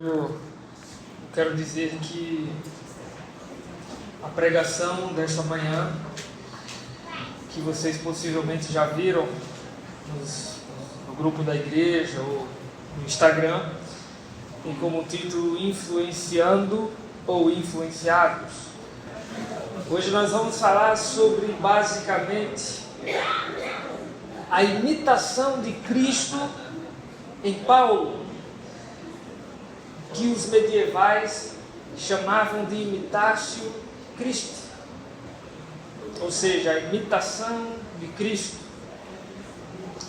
Eu quero dizer que a pregação desta manhã, que vocês possivelmente já viram no grupo da igreja ou no Instagram, tem como título Influenciando ou Influenciados. Hoje nós vamos falar sobre, basicamente, a imitação de Cristo em Paulo, que os medievais chamavam de imitatio Christi, ou seja, a imitação de Cristo.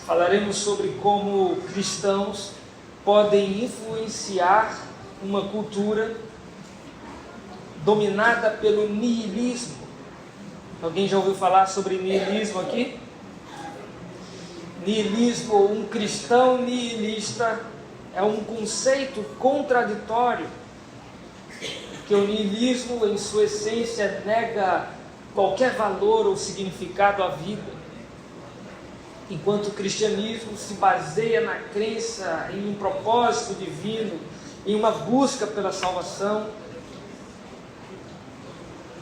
Falaremos sobre como cristãos podem influenciar uma cultura dominada pelo niilismo. Alguém já ouviu falar sobre niilismo aqui? Niilismo, um cristão niilista, é um conceito contraditório, que o niilismo, em sua essência, nega qualquer valor ou significado à vida, enquanto o cristianismo se baseia na crença em um propósito divino, em uma busca pela salvação.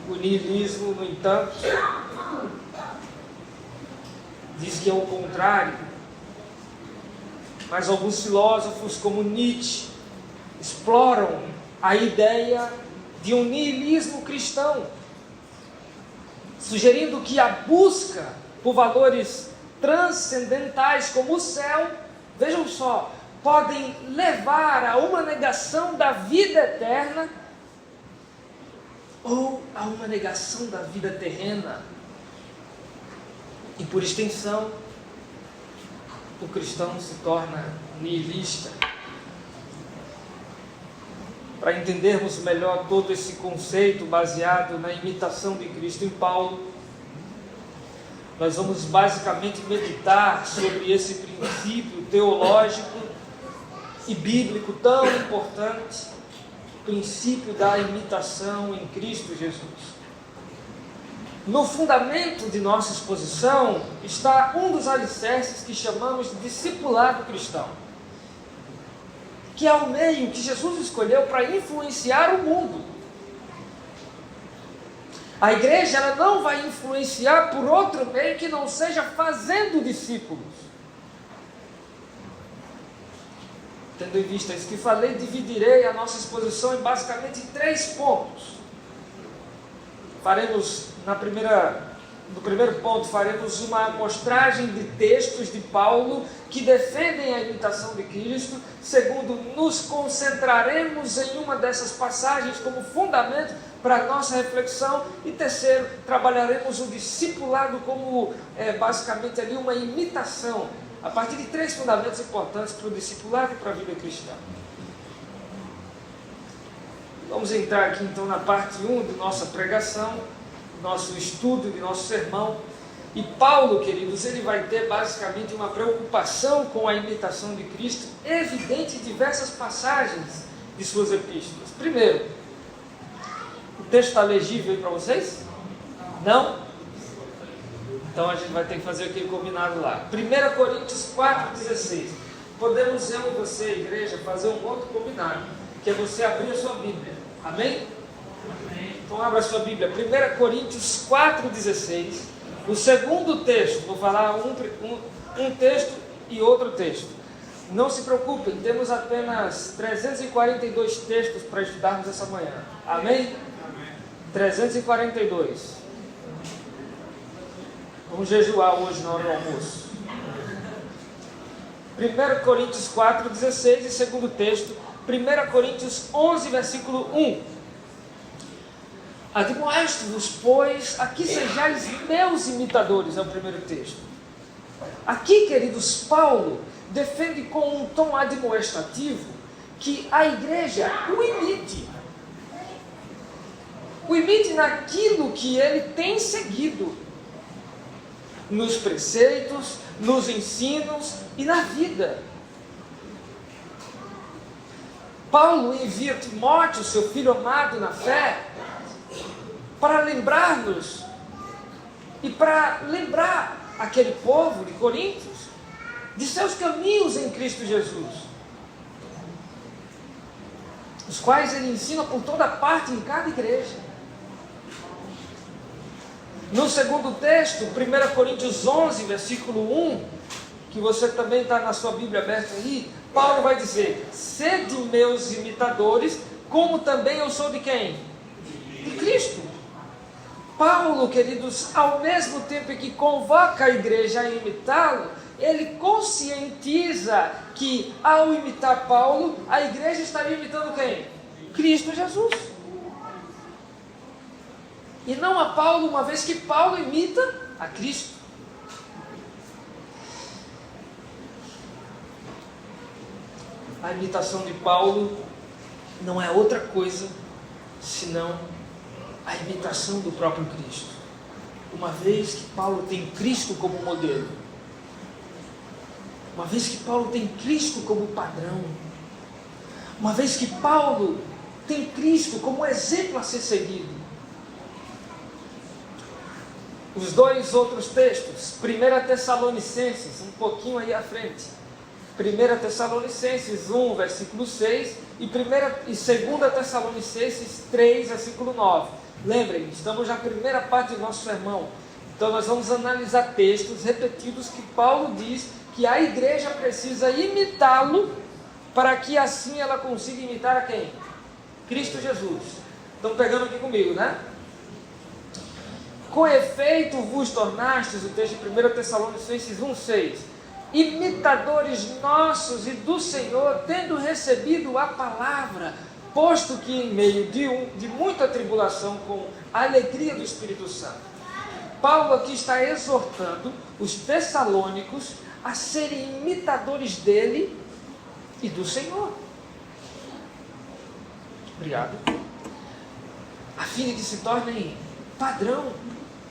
O niilismo, no entanto, diz que é o contrário. Mas alguns filósofos, como Nietzsche, exploram a ideia de um niilismo cristão, sugerindo que a busca por valores transcendentais como o céu, vejam só, podem levar a uma negação da vida eterna ou a uma negação da vida terrena. E por extensão, o cristão se torna niilista. Para entendermos melhor todo esse conceito baseado na imitação de Cristo em Paulo, nós vamos basicamente meditar sobre esse princípio teológico e bíblico tão importante, o princípio da imitação em Cristo Jesus. No fundamento de nossa exposição está um dos alicerces que chamamos de discipulado cristão, que é o meio que Jesus escolheu para influenciar o mundo. A igreja ela não vai influenciar por outro meio que não seja fazendo discípulos. Tendo em vista isso que falei, dividirei a nossa exposição em basicamente 3 pontos. Faremos no primeiro ponto, faremos uma amostragem de textos de Paulo que defendem a imitação de Cristo. Segundo, nos concentraremos em uma dessas passagens como fundamento para a nossa reflexão. E terceiro, trabalharemos o discipulado como basicamente ali uma imitação, a partir de 3 fundamentos importantes para o discipulado e para a vida cristã. Vamos entrar aqui então na parte 1 de nossa pregação, nosso estudo, de nosso sermão. E Paulo, queridos, ele vai ter basicamente uma preocupação com a imitação de Cristo, evidente em diversas passagens de suas epístolas. Primeiro, o texto está legível aí para vocês? Não? Então a gente vai ter que fazer aquele combinado lá. 1 Coríntios 4,16. Podemos eu e você, igreja, fazer um outro combinado, que é você abrir a sua Bíblia. Amém? Então abra a sua Bíblia, 1 Coríntios 4,16, o segundo texto. Vou falar um texto e outro texto. Não se preocupem, temos apenas 342 textos para estudarmos essa manhã. Amém? 342. Vamos jejuar hoje na hora do almoço. 1 Coríntios 4,16 e segundo texto, 1 Coríntios 11, versículo 1. Admoesto-vos, pois, a que sejais meus imitadores, é o primeiro texto. Aqui, queridos, Paulo defende com um tom admoestativo que a igreja o imite. O imite naquilo que ele tem seguido, nos preceitos, nos ensinos e na vida. Paulo envia Timóteo, seu filho amado na fé, para lembrar-nos e para lembrar aquele povo de Coríntios de seus caminhos em Cristo Jesus. os quais ele ensina por toda parte em cada igreja. No segundo texto, 1 Coríntios 11, versículo 1, que você também está na sua Bíblia aberta aí, Paulo vai dizer: sede meus imitadores, como também eu sou de quem? De Cristo. Paulo, queridos, ao mesmo tempo que convoca a igreja a imitá-lo, ele conscientiza que ao imitar Paulo, a igreja estaria imitando quem? Cristo Jesus. E não a Paulo, uma vez que Paulo imita a Cristo. A imitação de Paulo não é outra coisa senão a imitação do próprio Cristo. Uma vez que Paulo tem Cristo como modelo, uma vez que Paulo tem Cristo como padrão, uma vez que Paulo tem Cristo como exemplo a ser seguido. Os dois outros textos, 1 Tessalonicenses, um pouquinho aí à frente, 1 Tessalonicenses 1, versículo 6, e 2 Tessalonicenses 3, versículo 9. Lembrem, estamos na primeira parte do nosso sermão, então nós vamos analisar textos repetidos que Paulo diz que a igreja precisa imitá-lo, para que assim ela consiga imitar a quem? Cristo Jesus. Estão pegando aqui comigo, né? Com efeito vos tornastes, o texto de 1 Tessalonicenses 1,6, imitadores nossos e do Senhor, tendo recebido a palavra, posto que em meio de muita tribulação, com a alegria do Espírito Santo. Paulo aqui está exortando os tessalônicos a serem imitadores dele e do Senhor. Obrigado. A fim de que se tornem padrão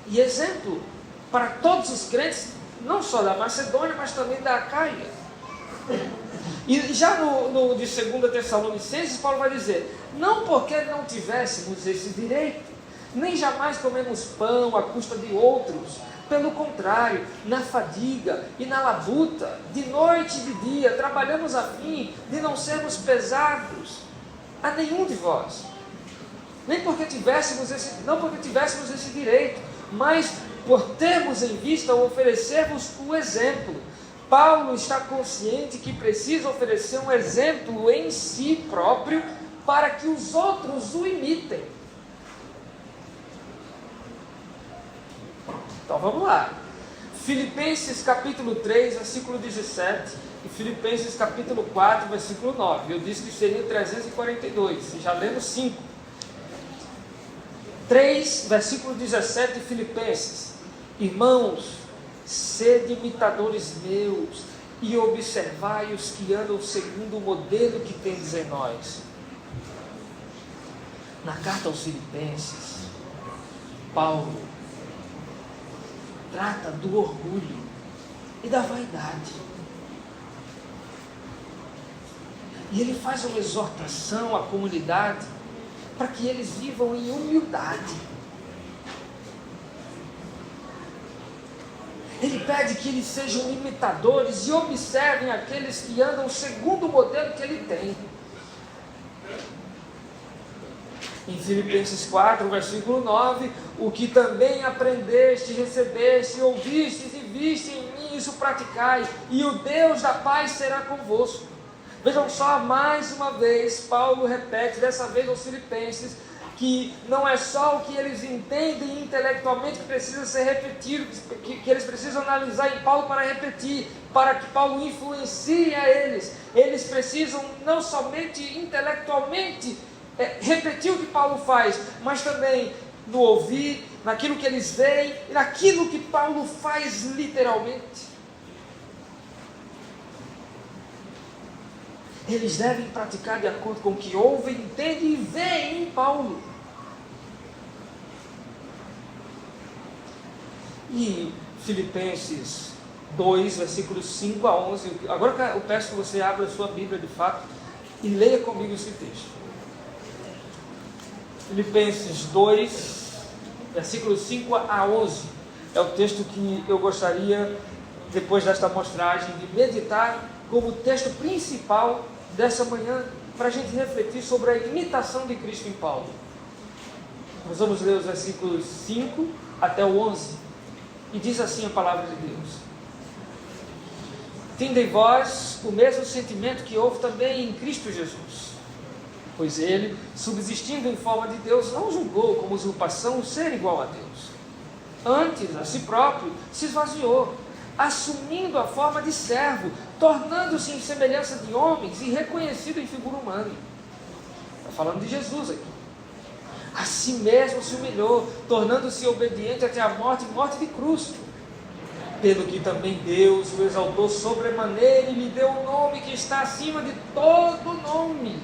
e exemplo para todos os crentes, não só da Macedônia, mas também da Acaia. E já no de 2 Tessalonicenses, Paulo vai dizer: não porque não tivéssemos esse direito, nem jamais comemos pão à custa de outros. Pelo contrário, na fadiga e na labuta, de noite e de dia, trabalhamos a fim de não sermos pesados a nenhum de vós. Nem porque tivéssemos não porque tivéssemos esse direito, mas por termos em vista oferecermos o exemplo. Paulo está consciente que precisa oferecer um exemplo em si próprio para que os outros o imitem. Então vamos lá. Filipenses capítulo 3, versículo 17 e Filipenses capítulo 4, versículo 9. Eu disse que seria 342, já lemos 5. 3, versículo 17 de Filipenses: irmãos, sede imitadores meus e observai os que andam segundo o modelo que tendes em nós. Na carta aos Filipenses, Paulo trata do orgulho e da vaidade. E ele faz uma exortação à comunidade para que eles vivam em humildade. Ele pede que eles sejam imitadores e observem aqueles que andam segundo o modelo que ele tem. Em Filipenses 4, versículo 9, o que também aprendeste, recebeste, ouvistes e viste em mim, isso praticai, e o Deus da paz será convosco. Vejam só, mais uma vez, Paulo repete, dessa vez aos Filipenses, que não é só o que eles entendem intelectualmente que precisa ser repetido, que eles precisam analisar em Paulo para repetir, para que Paulo influencie a eles. Eles precisam não somente intelectualmente repetir o que Paulo faz, mas também no ouvir, naquilo que eles veem e naquilo que Paulo faz literalmente. Eles devem praticar de acordo com o que ouvem, entendem e veem em Paulo. E Filipenses 2, versículos 5 a 11. Agora eu peço que você abra a sua Bíblia de fato e leia comigo esse texto. Filipenses 2, versículos 5 a 11. É o texto que eu gostaria, depois desta mostragem, de meditar como texto principal dessa manhã para a gente refletir sobre a imitação de Cristo em Paulo. Nós vamos ler os versículos 5 até o 11, e diz assim a palavra de Deus: tende em vós o mesmo sentimento que houve também em Cristo Jesus, pois ele, subsistindo em forma de Deus, não julgou como usurpação o ser igual a Deus. Antes, a si próprio, se esvaziou, assumindo a forma de servo, tornando-se em semelhança de homens e reconhecido em figura humana. Está falando de Jesus aqui. A si mesmo se humilhou, tornando-se obediente até a morte e morte de cruz. Pelo que também Deus o exaltou sobremaneira e lhe deu um nome que está acima de todo nome,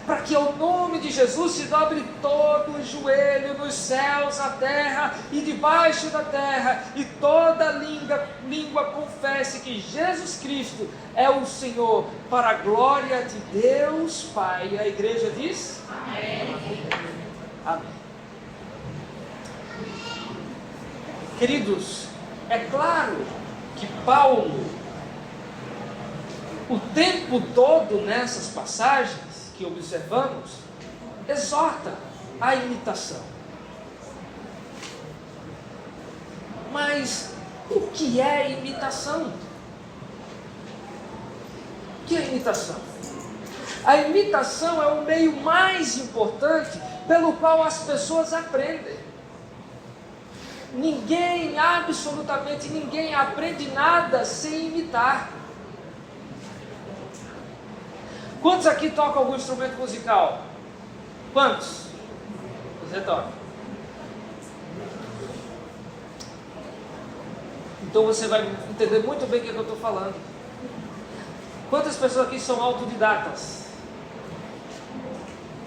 para que ao nome de Jesus se dobre todo o joelho nos céus, na terra e debaixo da terra, e toda língua confesse que Jesus Cristo é o Senhor, para a glória de Deus Pai. E a igreja diz? Amém. Amém. Queridos, é claro que Paulo, o tempo todo nessas passagens que observamos, exorta a imitação. Mas o que é imitação? O que é imitação? A imitação é o meio mais importante pelo qual as pessoas aprendem. Ninguém, absolutamente ninguém, aprende nada sem imitar. Quantos aqui tocam algum instrumento musical? Quantos? Você toca. Então você vai entender muito bem o que eu estou falando. Quantas pessoas aqui são autodidatas?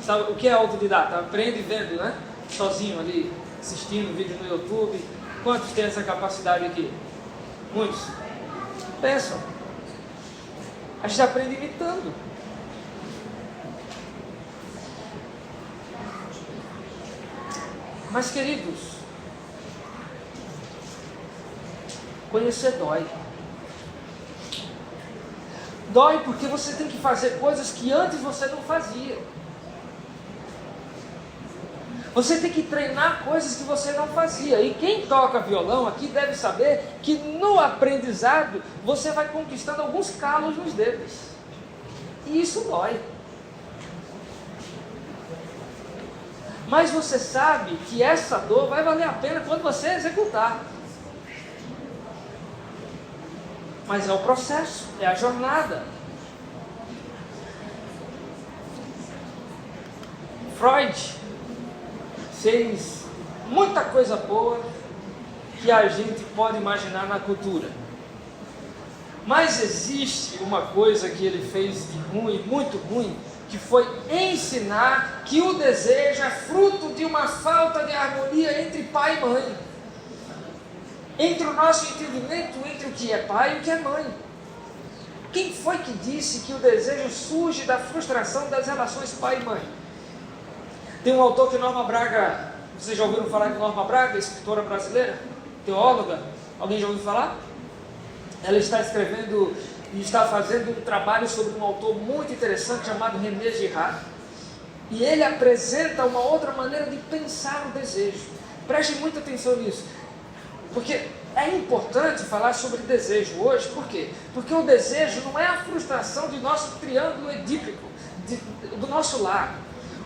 Sabe o que é autodidata? Aprende vendo, né? Sozinho ali, assistindo vídeo no YouTube. Quantos têm essa capacidade aqui? Muitos. Pensam. A gente aprende imitando. Mas, queridos, conhecer dói. Dói porque você tem que fazer coisas que antes você não fazia. Você tem que treinar coisas que você não fazia. E quem toca violão aqui deve saber que no aprendizado você vai conquistando alguns calos nos dedos. E isso dói. Mas você sabe que essa dor vai valer a pena quando você executar. Mas é o processo, é a jornada. Freud fez muita coisa boa que a gente pode imaginar na cultura. Mas existe uma coisa que ele fez de ruim, muito ruim, que foi ensinar que o desejo é fruto de uma falta de harmonia entre pai e mãe. Entre o nosso entendimento entre o que é pai e o que é mãe. Quem foi que disse que o desejo surge da frustração das relações pai e mãe? Tem um autor que é Norma Braga. Vocês já ouviram falar de Norma Braga, escritora brasileira, teóloga? Alguém já ouviu falar? Ela está escrevendo e está fazendo um trabalho sobre um autor muito interessante chamado René Girard. E ele apresenta uma outra maneira de pensar o desejo. Prestem muita atenção nisso. Porque é importante falar sobre desejo hoje. Por quê? Porque o desejo não é a frustração de nosso triângulo edípico, do nosso lar.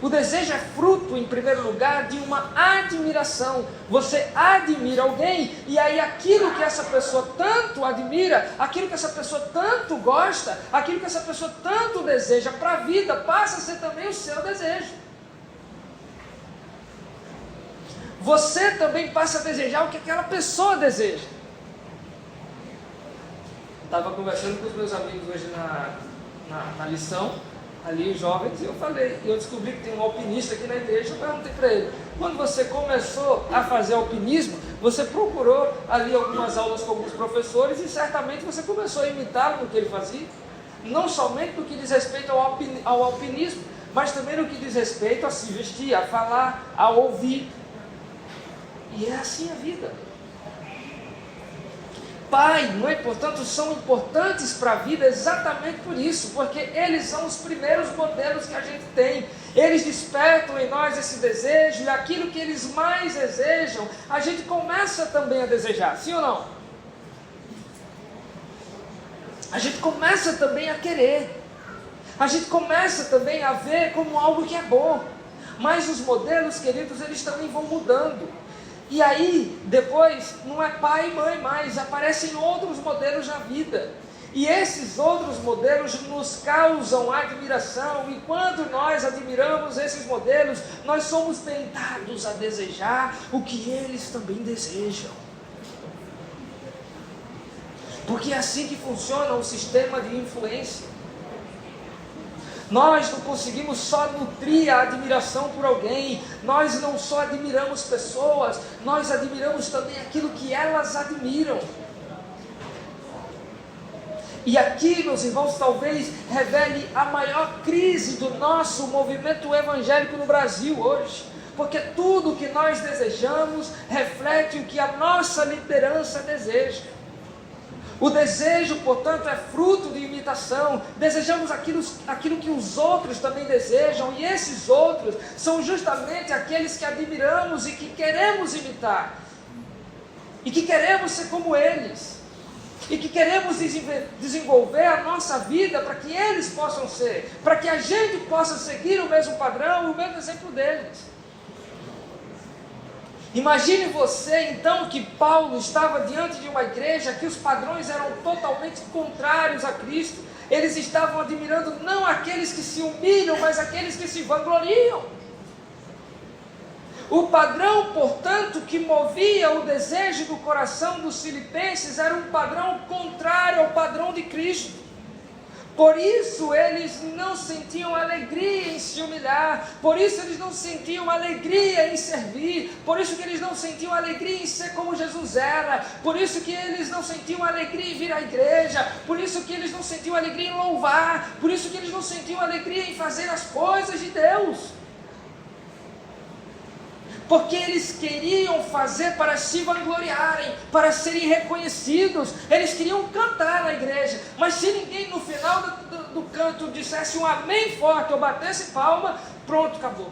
O desejo é fruto, em primeiro lugar, de uma admiração. Você admira alguém e aí aquilo que essa pessoa tanto admira, aquilo que essa pessoa tanto gosta, aquilo que essa pessoa tanto deseja para a vida, passa a ser também o seu desejo. Você também passa a desejar o que aquela pessoa deseja. Estava conversando com os meus amigos hoje na lição, ali os jovens, e eu descobri que tem um alpinista aqui na igreja. Eu perguntei para ele: quando você começou a fazer alpinismo, você procurou ali algumas aulas com alguns professores e certamente você começou a imitá-lo no que ele fazia, não somente no que diz respeito ao alpinismo, mas também no que diz respeito a se vestir, a falar, a ouvir. E é assim a vida. pai, mãe, portanto, são importantes para a vida exatamente por isso, porque eles são os primeiros modelos que a gente tem. Eles despertam em nós esse desejo, e aquilo que eles mais desejam, a gente começa também a desejar, sim ou não? A gente começa também a querer, a gente começa também a ver como algo que é bom, mas os modelos, queridos, eles também vão mudando. E aí, depois, não é pai e mãe mais, aparecem outros modelos na vida. E esses outros modelos nos causam admiração, e quando nós admiramos esses modelos, nós somos tentados a desejar o que eles também desejam. Porque é assim que funciona o sistema de influência. Nós não conseguimos só nutrir a admiração por alguém, nós não só admiramos pessoas, nós admiramos também aquilo que elas admiram. E aqui, meus irmãos, talvez revele a maior crise do nosso movimento evangélico no Brasil hoje, porque tudo que nós desejamos reflete o que a nossa liderança deseja. O desejo, portanto, é fruto de imitação. Desejamos aquilo que os outros também desejam, e esses outros são justamente aqueles que admiramos e que queremos imitar, e que queremos ser como eles, e que queremos desenvolver a nossa vida para que eles possam ser, para que a gente possa seguir o mesmo padrão, o mesmo exemplo deles. Imagine você então que Paulo estava diante de uma igreja que os padrões eram totalmente contrários a Cristo. Eles estavam admirando não aqueles que se humilham, mas aqueles que se vangloriam. O padrão, portanto, que movia o desejo do coração dos filipenses era um padrão contrário ao padrão de Cristo. Por isso eles não sentiam alegria em se humilhar, por isso eles não sentiam alegria em servir, por isso que eles não sentiam alegria em ser como Jesus era, por isso que eles não sentiam alegria em vir à igreja, por isso que eles não sentiam alegria em louvar, por isso que eles não sentiam alegria em fazer as coisas de Deus. Porque eles queriam fazer para se vangloriarem, para serem reconhecidos. Eles queriam cantar na igreja, mas se ninguém no final do canto dissesse um amém forte ou batesse palma, pronto, acabou.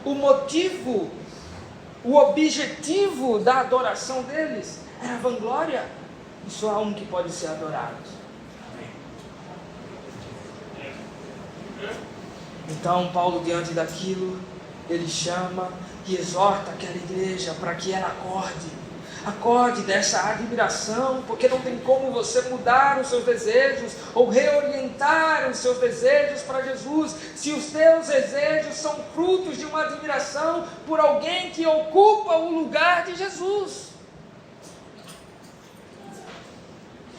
O motivo, o objetivo da adoração deles era a vanglória. E só há um que pode ser adorado. Então Paulo, diante daquilo, ele chama e exorta aquela igreja para que ela acorde dessa admiração, porque não tem como você mudar os seus desejos ou reorientar os seus desejos para Jesus, se os teus desejos são frutos de uma admiração por alguém que ocupa o lugar de Jesus.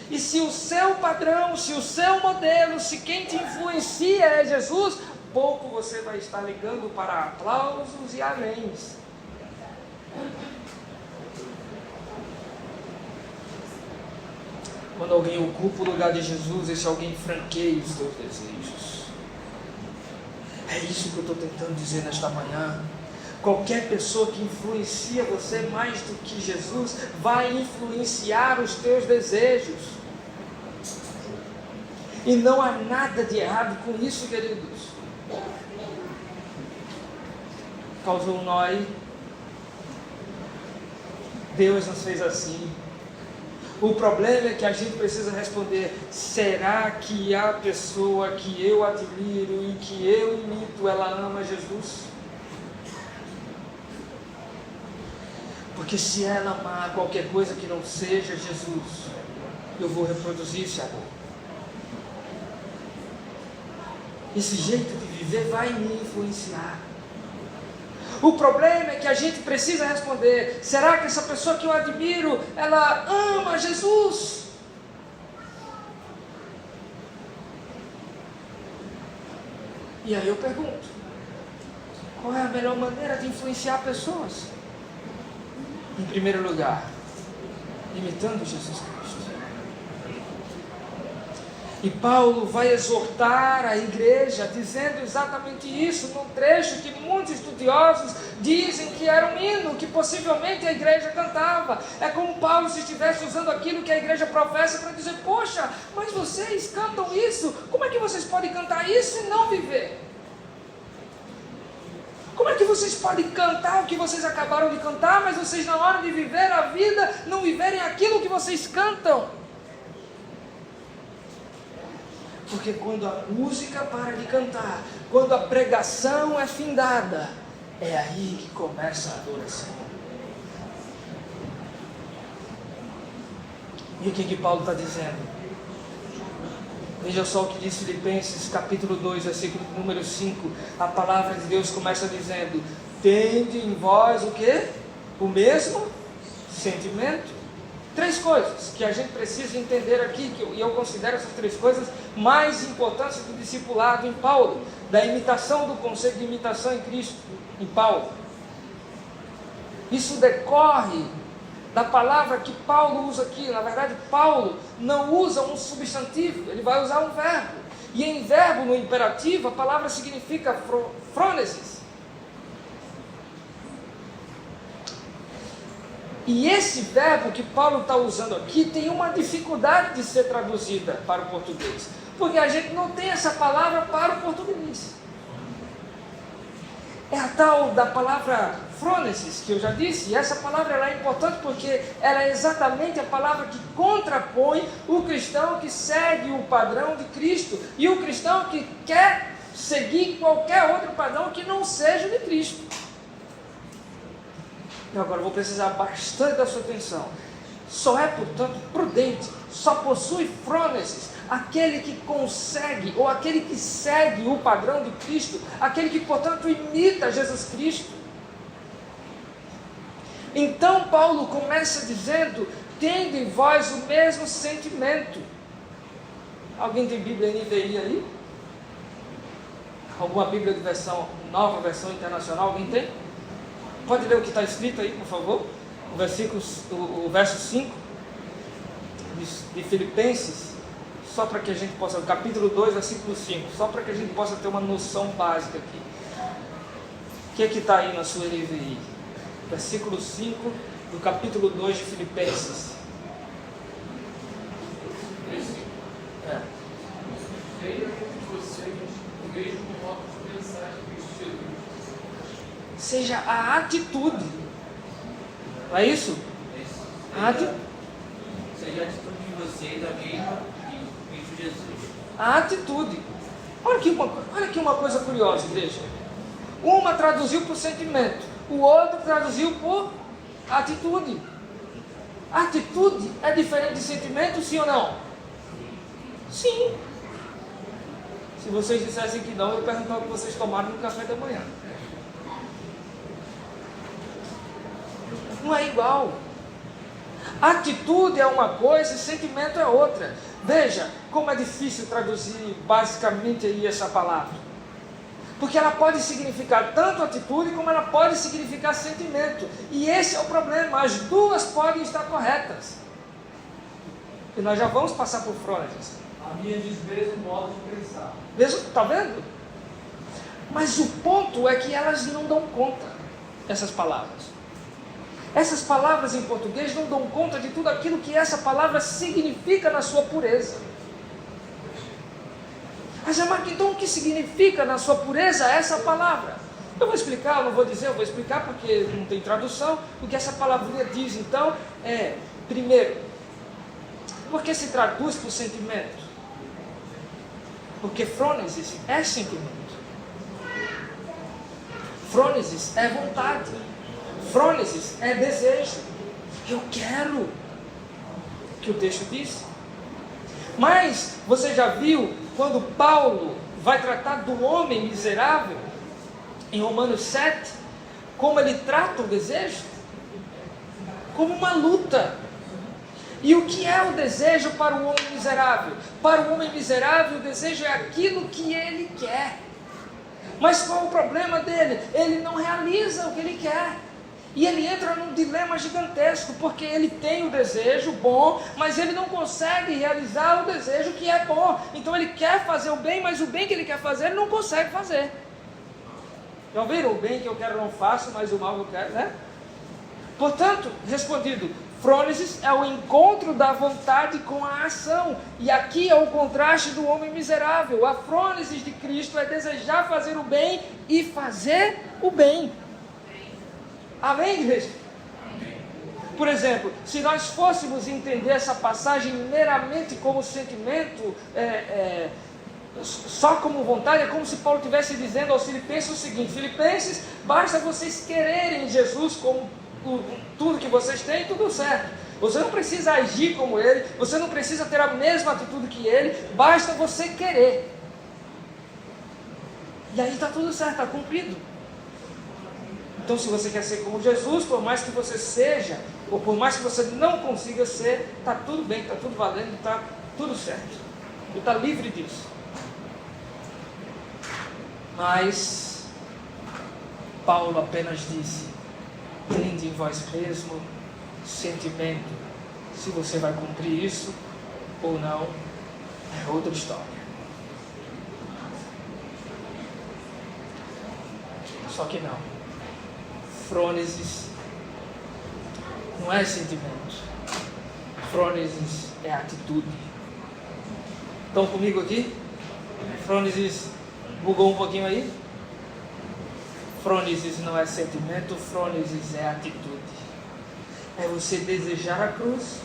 E se o seu padrão, se o seu modelo, se quem te influencia é Jesus, pouco você vai estar ligando para aplausos e améns. Quando alguém ocupa o lugar de Jesus, esse alguém franqueia os teus desejos. É isso que eu estou tentando dizer nesta manhã. Qualquer pessoa que influencia você mais do que Jesus, vai influenciar os teus desejos. E não há nada de errado com isso, queridos. Causou um nó aí. Deus nos fez assim. O problema é que a gente precisa responder: será que a pessoa que eu admiro e que eu imito, ela ama Jesus? Porque se ela amar qualquer coisa que não seja Jesus, eu vou reproduzir esse amor. Esse jeito de viver vai me influenciar. O problema é que a gente precisa responder: será que essa pessoa que eu admiro, ela ama Jesus? E aí eu pergunto: qual é a melhor maneira de influenciar pessoas? Em primeiro lugar, imitando Jesus Cristo. E Paulo vai exortar a igreja, dizendo exatamente isso, num trecho que muitos estudiosos dizem que era um hino, que possivelmente a igreja cantava. É como Paulo se estivesse usando aquilo que a igreja professa para dizer: poxa, mas vocês cantam isso, como é que vocês podem cantar isso e não viver? Como é que vocês podem cantar o que vocês acabaram de cantar, mas vocês na hora de viver a vida, não viverem aquilo que vocês cantam? Porque quando a música para de cantar, quando a pregação é findada, é aí que começa a adoração. E o que Paulo está dizendo? Veja só o que diz Filipenses capítulo 2, versículo número 5. A palavra de Deus começa dizendo: tende em vós o quê? O mesmo sentimento. 3 coisas que a gente precisa entender aqui, e eu considero essas 3 coisas mais importantes do discipulado em Paulo, da imitação, do conceito de imitação em Cristo, em Paulo. Isso decorre da palavra que Paulo usa aqui. Na verdade, Paulo não usa um substantivo, ele vai usar um verbo. E em verbo, no imperativo, a palavra significa frônesis. E esse verbo que Paulo está usando aqui tem uma dificuldade de ser traduzida para o português, porque a gente não tem essa palavra para o português. É a tal da palavra frônesis, que eu já disse, e essa palavra ela é importante porque ela é exatamente a palavra que contrapõe o cristão que segue o padrão de Cristo e o cristão que quer seguir qualquer outro padrão que não seja de Cristo. Eu agora vou precisar bastante da sua atenção. Só é, portanto, prudente, só possui frônesis aquele que consegue, ou aquele que segue o padrão de Cristo, aquele que, portanto, imita Jesus Cristo. Então Paulo começa dizendo: tende em vós o mesmo sentimento. Alguém tem Bíblia NVI aí? Alguma Bíblia de versão, nova versão internacional? Alguém tem? Pode ler o que está escrito aí, por favor? O verso 5 de Filipenses, só para que a gente possa, capítulo 2, versículo 5, só para que a gente possa ter uma noção básica aqui. O que é que está aí na sua NVI? Versículo 5 do capítulo 2 de Filipenses. Seja a atitude. Não é isso? A atitude. Seja a atitude de vocês, a mesma em Cristo Jesus. A atitude. Olha aqui uma coisa curiosa, igreja. Uma traduziu por sentimento, o outro traduziu por atitude. Atitude é diferente de sentimento, sim ou não? Sim. Se vocês dissessem que não, eu perguntava o que vocês tomaram no café da manhã. Não é igual. Atitude é uma coisa e sentimento é outra. Veja como é difícil traduzir basicamente aí essa palavra. Porque ela pode significar tanto atitude como ela pode significar sentimento. E esse é o problema. As duas podem estar corretas. E nós já vamos passar por frônesis. A minha diz mesmo modo de pensar. Está vendo? Mas o ponto é que elas não dão conta, essas palavras. Essas palavras em português não dão conta de tudo aquilo que essa palavra significa na sua pureza. Mas, então, o que significa na sua pureza essa palavra? Eu vou explicar, eu não vou dizer, eu vou explicar porque não tem tradução. O que essa palavrinha diz, então, é, primeiro, porque se traduz por sentimento? Porque frônesis é sentimento. Frônesis é vontade. Frônesis é desejo. Eu quero. Que o texto diz. Mas você já viu quando Paulo vai tratar do homem miserável em Romanos 7, como ele trata o desejo? Como uma luta. E o que é o desejo para o homem miserável? Para o homem miserável, o desejo é aquilo que ele quer. Mas qual o problema dele? Ele não realiza o que ele quer. E ele entra num dilema gigantesco, porque ele tem o desejo bom, mas ele não consegue realizar o desejo que é bom. Então ele quer fazer o bem, mas o bem que ele quer fazer, ele não consegue fazer. Já ouviram? O bem que eu quero não faço, mas o mal que eu quero, né? Portanto, respondido, frônesis é o encontro da vontade com a ação. E aqui é o contraste do homem miserável. A frônesis de Cristo é desejar fazer o bem e fazer o bem. Amém, igreja? Por exemplo, se nós fôssemos entender essa passagem meramente como sentimento, só como vontade, é como se Paulo estivesse dizendo aos filipenses o seguinte: Filipenses, basta vocês quererem Jesus como tudo que vocês têm, tudo certo. Você não precisa agir como ele, você não precisa ter a mesma atitude que ele, basta você querer. E aí está tudo certo, está cumprido. Então, se você quer ser como Jesus, por mais que você seja, ou por mais que você não consiga ser, está tudo bem, está tudo valendo, está tudo certo. Você está livre disso. Mas Paulo apenas disse: tende em vós mesmo sentimento. Se você vai cumprir isso ou não, é outra história. Só que não. Frônesis não é sentimento. Frônesis é atitude. Estão comigo aqui? Frônesis bugou um pouquinho aí? Frônesis não é sentimento, frônesis é atitude. É você desejar a cruz,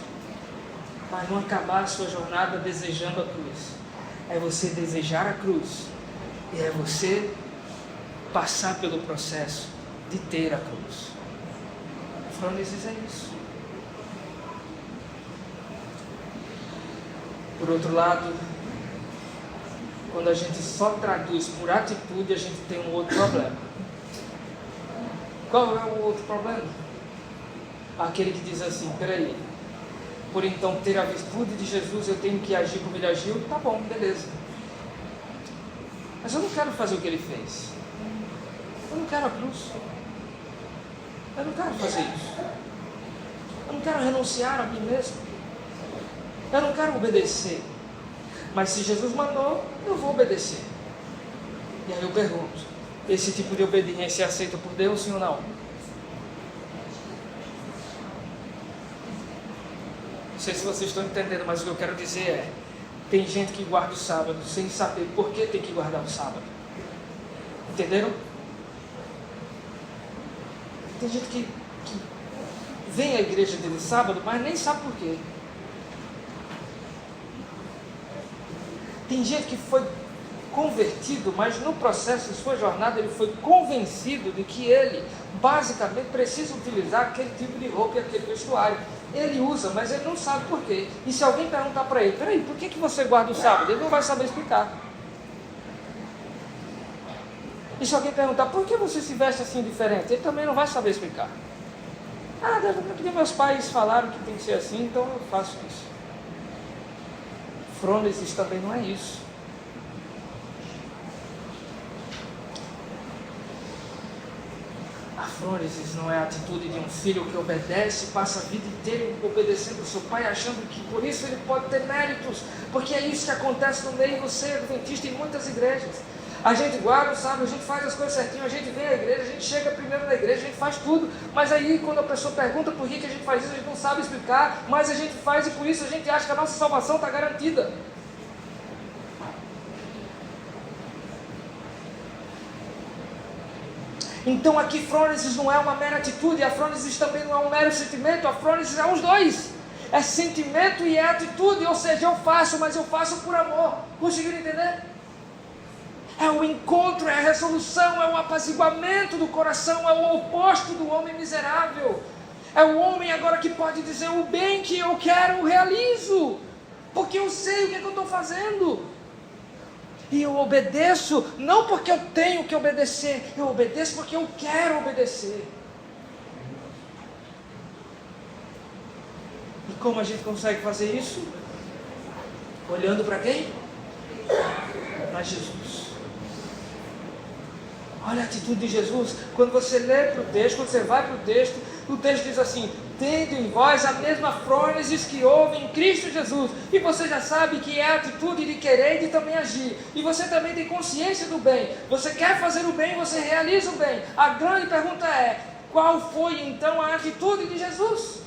mas não acabar a sua jornada desejando a cruz. É você desejar a cruz e é você passar pelo processo de ter a cruz. Frônesis é isso. Por outro lado, quando a gente só traduz por atitude, a gente tem um outro problema. Qual é o outro problema? Aquele que diz assim: peraí, por então ter a virtude de Jesus, eu tenho que agir como ele agiu? Tá bom, beleza. Mas eu não quero fazer o que ele fez. Eu não quero a cruz. Eu não quero fazer isso. Eu não quero renunciar a mim mesmo. Eu não quero obedecer. Mas se Jesus mandou, eu vou obedecer. E aí eu pergunto: esse tipo de obediência é aceita por Deus, sim ou não? Não sei se vocês estão entendendo, mas o que eu quero dizer é: tem gente que guarda o sábado sem saber por que tem que guardar o sábado. Entenderam? Tem gente que vem à igreja dele sábado, mas nem sabe por quê. Tem gente que foi convertido, mas no processo de sua jornada ele foi convencido de que ele basicamente precisa utilizar aquele tipo de roupa e aquele vestuário. Ele usa, mas ele não sabe por quê. E se alguém perguntar para ele: peraí, por que você guarda o sábado? Ele não vai saber explicar. E se alguém perguntar: por que você se veste assim diferente? Ele também não vai saber explicar. Porque meus pais falaram que tem que ser assim, então eu faço isso. Frônesis também não é isso. A frônesis não é a atitude de um filho que obedece, passa a vida inteira obedecendo ao seu pai, achando que por isso ele pode ter méritos, porque é isso que acontece no meio do seio adventista em muitas igrejas. A gente guarda, sabe, a gente faz as coisas certinho, a gente vem à igreja, a gente chega primeiro na igreja, a gente faz tudo, mas aí quando a pessoa pergunta por que a gente faz isso, a gente não sabe explicar, mas a gente faz e por isso a gente acha que a nossa salvação está garantida. Então aqui frônesis não é uma mera atitude, a frônesis também não é um mero sentimento, a frônesis é os dois. É sentimento e é atitude, ou seja, eu faço, mas eu faço por amor. Conseguiram entender? É o encontro, é a resolução, é o apaziguamento do coração, é o oposto do homem miserável. É o homem agora que pode dizer: o bem que eu quero eu realizo, porque eu sei o que eu estou fazendo. E eu obedeço, não porque eu tenho que obedecer, eu obedeço porque eu quero obedecer. E como a gente consegue fazer isso? Olhando para quem? Para Jesus. Olha a atitude de Jesus. Quando você lê para o texto, quando você vai para o texto diz assim: tendo em vós a mesma frônesis que houve em Cristo Jesus. E você já sabe que é a atitude de querer e de também agir. E você também tem consciência do bem. Você quer fazer o bem, você realiza o bem. A grande pergunta é: qual foi então a atitude de Jesus?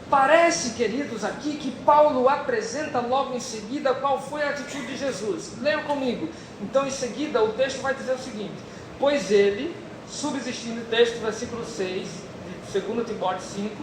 Parece, queridos, aqui que Paulo apresenta logo em seguida qual foi a atitude de Jesus. Leiam comigo. Então, em seguida, o texto vai dizer o seguinte: pois ele, subsistindo, texto, versículo 6, de 2 Timóteo 5,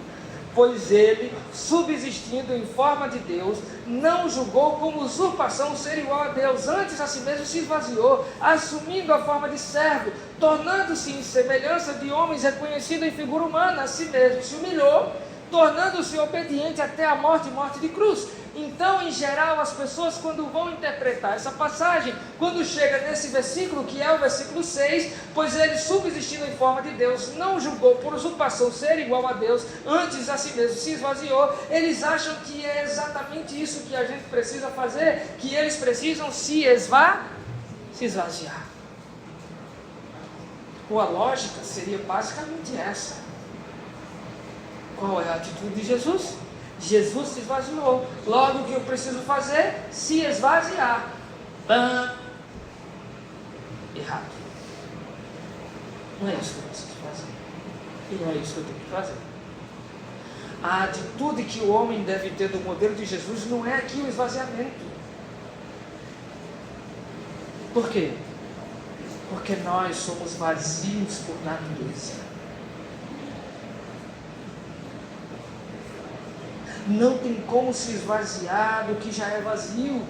pois ele, subsistindo em forma de Deus, não julgou como usurpação ser igual a Deus, antes a si mesmo se esvaziou, assumindo a forma de servo, tornando-se em semelhança de homens, reconhecido em figura humana, a si mesmo se humilhou, tornando-se obediente até a morte e morte de cruz. Então, em geral, as pessoas, quando vão interpretar essa passagem, quando chega nesse versículo, que é o versículo 6, pois ele, subsistindo em forma de Deus, não julgou por usurpação ser igual a Deus, antes a si mesmo se esvaziou, eles acham que é exatamente isso que a gente precisa fazer, que eles precisam se esvaziar. Ou a lógica seria basicamente essa. Qual é a atitude de Jesus? Jesus se esvaziou. Logo, o que eu preciso fazer? Se esvaziar. Errado. Não é isso que eu preciso fazer. E não é isso que eu tenho que fazer. A atitude que o homem deve ter do modelo de Jesus não é aqui o esvaziamento. Por quê? Porque nós somos vazios por natureza. Não tem como se esvaziar do que já é vazio.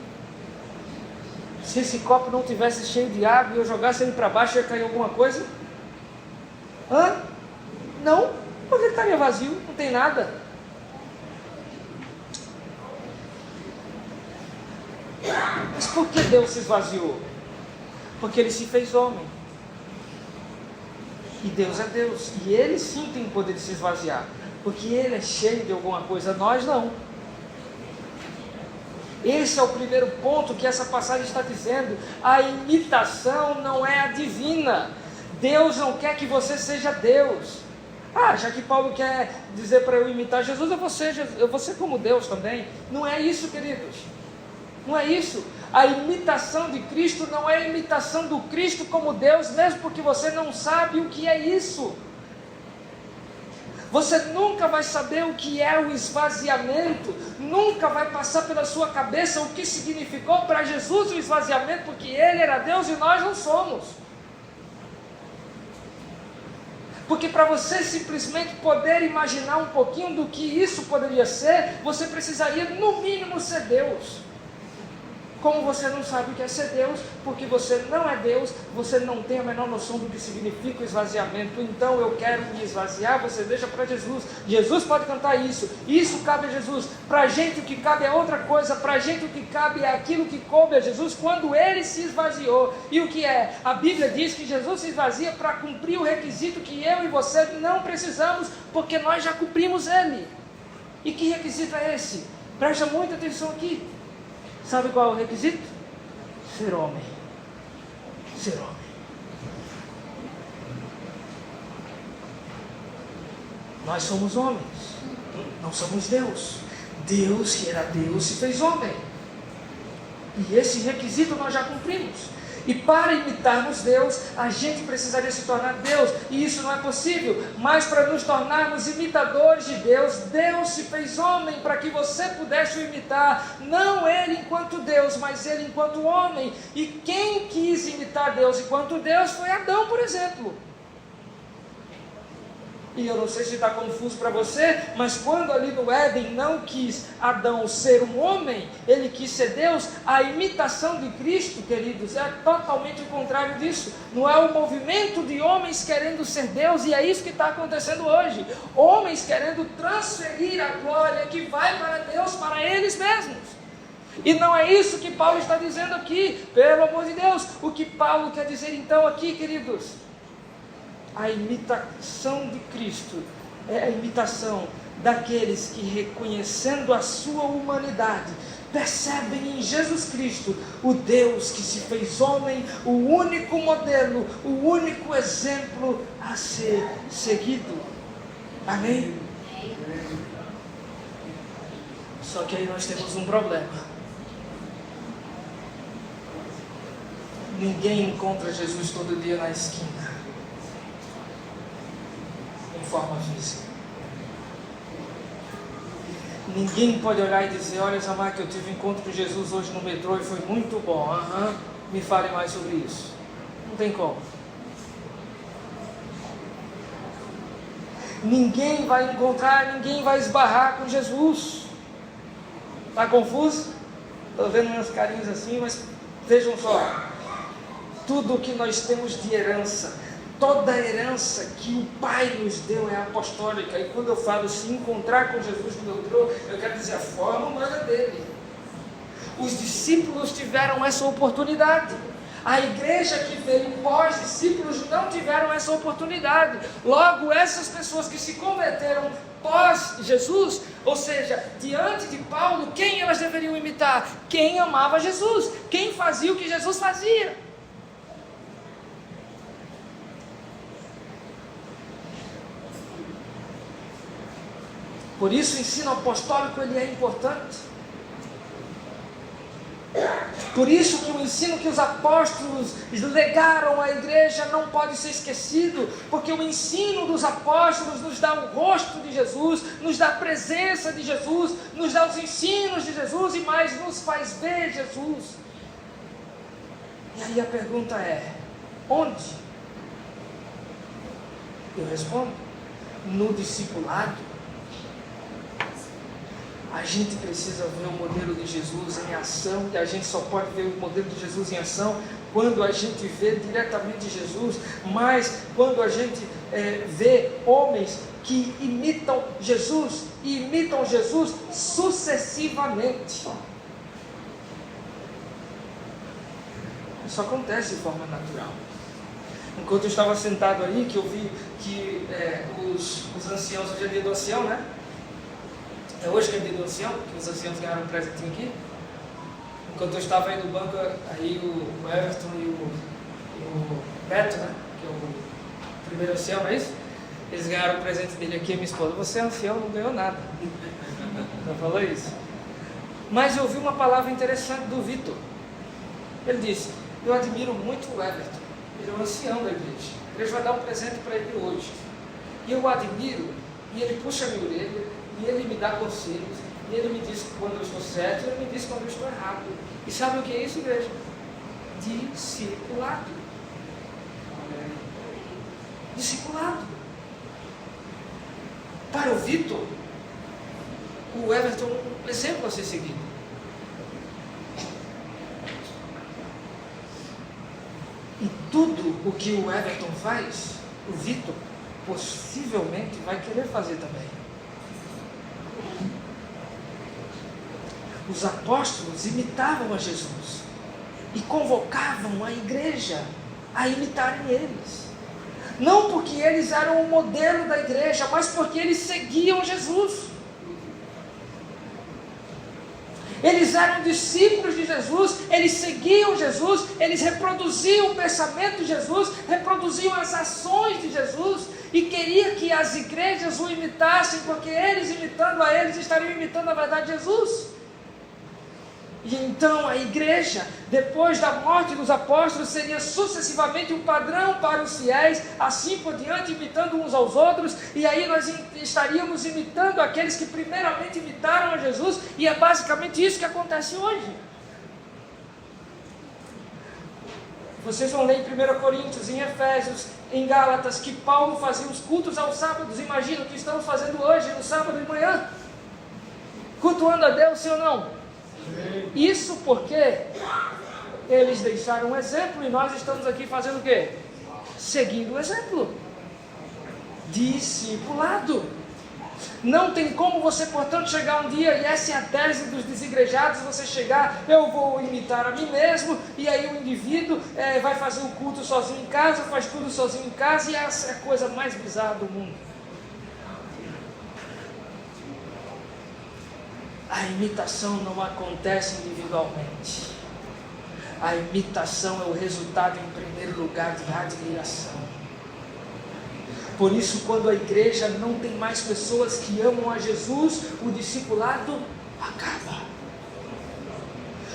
Se esse copo não tivesse cheio de água e eu jogasse ele para baixo, ia cair alguma coisa? Não, porque ele estaria vazio, não tem nada. Mas por que Deus se esvaziou? Porque Ele se fez homem. E Deus é Deus. E Ele sim tem o poder de se esvaziar. Porque Ele é cheio de alguma coisa, nós não. Esse é o primeiro ponto que essa passagem está dizendo. A imitação não é a divina. Deus não quer que você seja Deus. Já que Paulo quer dizer para eu imitar Jesus, eu vou ser como Deus também. Não é isso, queridos. Não é isso. A imitação de Cristo não é a imitação do Cristo como Deus, mesmo porque você não sabe o que é isso. Você nunca vai saber o que é o esvaziamento, nunca vai passar pela sua cabeça o que significou para Jesus o esvaziamento, porque Ele era Deus e nós não somos. Porque para você simplesmente poder imaginar um pouquinho do que isso poderia ser, você precisaria no mínimo ser Deus. Como você não sabe o que é ser Deus, porque você não é Deus, você não tem a menor noção do que significa o esvaziamento. Então eu quero me esvaziar, você deixa para Jesus. Jesus pode cantar isso cabe a Jesus. Para a gente o que cabe é outra coisa, para a gente o que cabe é aquilo que coube a Jesus quando Ele se esvaziou. E o que é? A Bíblia diz que Jesus se esvazia para cumprir o requisito que eu e você não precisamos, porque nós já cumprimos Ele. E que requisito é esse? Presta muita atenção aqui. Sabe qual é o requisito? Ser homem. Ser homem. Nós somos homens. Não somos Deus. Deus, que era Deus, se fez homem. E esse requisito nós já cumprimos. E para imitarmos Deus, a gente precisaria se tornar Deus. E isso não é possível. Mas para nos tornarmos imitadores de Deus, Deus se fez homem para que você pudesse o imitar. Não Ele enquanto Deus, mas Ele enquanto homem. E quem quis imitar Deus enquanto Deus foi Adão, por exemplo. E eu não sei se está confuso para você, mas quando ali no Éden não quis Adão ser um homem, ele quis ser Deus, a imitação de Cristo, queridos, é totalmente o contrário disso. Não é o movimento de homens querendo ser Deus, e é isso que está acontecendo hoje. Homens querendo transferir a glória que vai para Deus, para eles mesmos. E não é isso que Paulo está dizendo aqui, pelo amor de Deus. O que Paulo quer dizer então aqui, queridos? A imitação de Cristo é a imitação daqueles que, reconhecendo a sua humanidade, percebem em Jesus Cristo o Deus que se fez homem, o único modelo, o único exemplo a ser seguido. Amém? Só que aí nós temos um problema. Ninguém encontra Jesus todo dia na esquina, em forma física. Ninguém pode olhar e dizer: olha, Zamar, que eu tive um encontro com Jesus hoje no metrô e foi muito bom. Me fale mais sobre isso. Não tem como. Ninguém vai encontrar, ninguém vai esbarrar com Jesus. Está confuso? Estou vendo umas carinhas assim, mas vejam só. Tudo o que nós temos de herança, toda a herança que o Pai nos deu é apostólica. E quando eu falo se encontrar com Jesus no metrô, eu quero dizer a forma humana dele. Os discípulos tiveram essa oportunidade. A igreja que veio pós-discípulos não tiveram essa oportunidade. Logo, essas pessoas que se converteram pós-Jesus, ou seja, diante de Paulo, quem elas deveriam imitar? Quem amava Jesus, quem fazia o que Jesus fazia. Por isso o ensino apostólico ele é importante. Por isso que o ensino que os apóstolos legaram à igreja não pode ser esquecido, porque o ensino dos apóstolos nos dá o rosto de Jesus, nos dá a presença de Jesus, nos dá os ensinos de Jesus e mais nos faz ver Jesus. E aí a pergunta é: onde? Eu respondo: no discipulado. A gente precisa ver o modelo de Jesus em ação, e a gente só pode ver o modelo de Jesus em ação quando a gente vê diretamente Jesus, mas quando a gente vê homens que imitam Jesus, e imitam Jesus sucessivamente. Isso acontece de forma natural. Enquanto eu estava sentado aí, que eu vi que os anciãos, hoje é dia do ancião, né? É hoje que é dia do ancião, que os anciãos ganharam um presentinho aqui. Enquanto eu estava aí no banco, aí o Everton e o Beto, né? Que é o primeiro ancião, não é isso? Eles ganharam o presente dele aqui, minha esposa: você é ancião, não ganhou nada. Não falou isso? Mas eu ouvi uma palavra interessante do Vitor. Ele disse: eu admiro muito o Everton, ele é o ancião da igreja. A igreja vai dar um presente para ele hoje. E eu o admiro, e ele puxa a minha orelha, e ele me dá conselhos, e ele me diz quando eu estou certo, e ele me diz quando eu estou errado. E sabe o que é isso, igreja? Discipulado. Discipulado. Para o Vitor, o Everton é um exemplo a ser seguido. E tudo o que o Everton faz, o Vitor possivelmente vai querer fazer também. Os apóstolos imitavam a Jesus e convocavam a igreja a imitarem eles. Não porque eles eram o modelo da igreja, mas porque eles seguiam Jesus. Eles eram discípulos de Jesus, eles seguiam Jesus, eles reproduziam o pensamento de Jesus, reproduziam as ações de Jesus e queria que as igrejas o imitassem, porque eles imitando a eles estariam imitando na verdade Jesus. E então a igreja, depois da morte dos apóstolos, seria sucessivamente um padrão para os fiéis, assim por diante, imitando uns aos outros, e aí nós estaríamos imitando aqueles que primeiramente imitaram a Jesus, e é basicamente isso que acontece hoje. Vocês vão ler em 1 Coríntios, em Efésios, em Gálatas, que Paulo fazia os cultos aos sábados. Imagina o que estamos fazendo hoje, no sábado de manhã, cultuando a Deus, sim ou não? Isso porque eles deixaram um exemplo e nós estamos aqui fazendo o quê? Seguindo o exemplo. Discipulado. Não tem como você, portanto, chegar um dia, e essa é a tese dos desigrejados, você chegar: eu vou imitar a mim mesmo, e aí o indivíduo vai fazer o culto sozinho em casa, faz tudo sozinho em casa, e essa é a coisa mais bizarra do mundo. A imitação não acontece individualmente. A imitação é o resultado, em primeiro lugar, de admiração. Por isso, quando a igreja não tem mais pessoas que amam a Jesus, o discipulado acaba.